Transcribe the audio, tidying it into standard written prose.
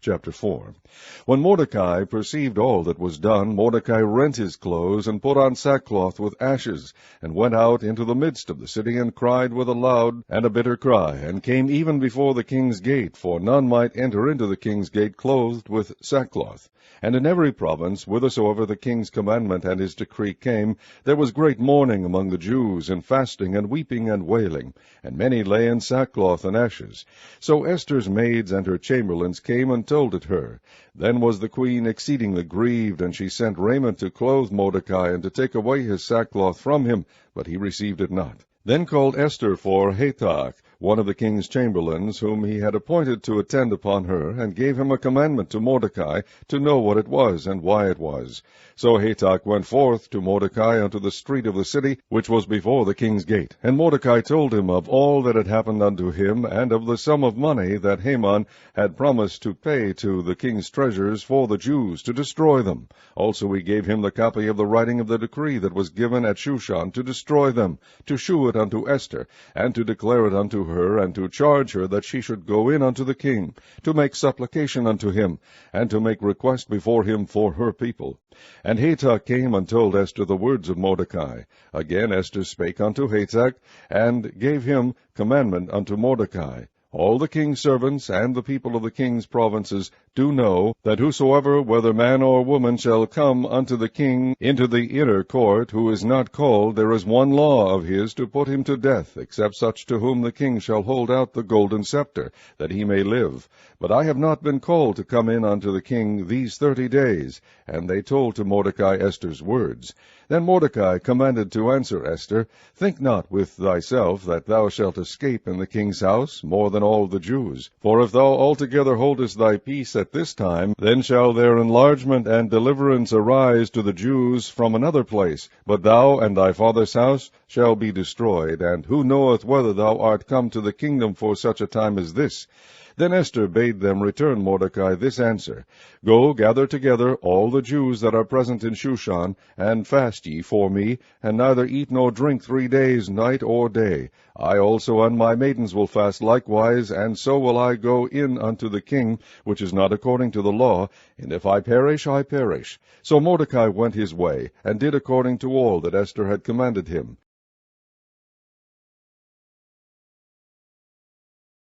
Chapter 4. When Mordecai perceived all that was done, Mordecai rent his clothes, and put on sackcloth with ashes, and went out into the midst of the city, and cried with a loud and a bitter cry, and came even before the king's gate, for none might enter into the king's gate clothed with sackcloth. And in every province, whithersoever the king's commandment and his decree came, there was great mourning among the Jews, and fasting, and weeping, and wailing, and many lay in sackcloth and ashes. So Esther's maids and her chamberlains came and told it her. Then was the queen exceedingly grieved, and she sent raiment to clothe Mordecai, and to take away his sackcloth from him, but he received it not. Then called Esther for Hathach, one of the king's chamberlains, whom he had appointed to attend upon her, and gave him a commandment to Mordecai, to know what it was, and why it was. So Hathach went forth to Mordecai unto the street of the city, which was before the king's gate. And Mordecai told him of all that had happened unto him, and of the sum of money that Haman had promised to pay to the king's treasures for the Jews, to destroy them. Also he gave him the copy of the writing of the decree that was given at Shushan to destroy them, to shew it unto Esther, and to declare it unto her, and to charge her that she should go in unto the king, to make supplication unto him, and to make request before him for her people. And Hathach came and told Esther the words of Mordecai. Again Esther spake unto Hathach, and gave him commandment unto Mordecai. All the king's servants and the people of the king's provinces do know that whosoever, whether man or woman, shall come unto the king into the inner court, who is not called, there is one law of his to put him to death, except such to whom the king shall hold out the golden scepter, that he may live. But I have not been called to come in unto the king these 30 days. And they told to Mordecai Esther's words. Then Mordecai commanded to answer Esther, Think not with thyself that thou shalt escape in the king's house more than all the Jews. For if thou altogether holdest thy peace at this time, then shall their enlargement and deliverance arise to the Jews from another place. But thou and thy father's house shall be destroyed, and who knoweth whether thou art come to the kingdom for such a time as this? Then Esther bade them return Mordecai this answer, Go, gather together all the Jews that are present in Shushan, and fast ye for me, and neither eat nor drink 3 days, night or day. I also and my maidens will fast likewise, and so will I go in unto the king, which is not according to the law, and if I perish, I perish. So Mordecai went his way, and did according to all that Esther had commanded him.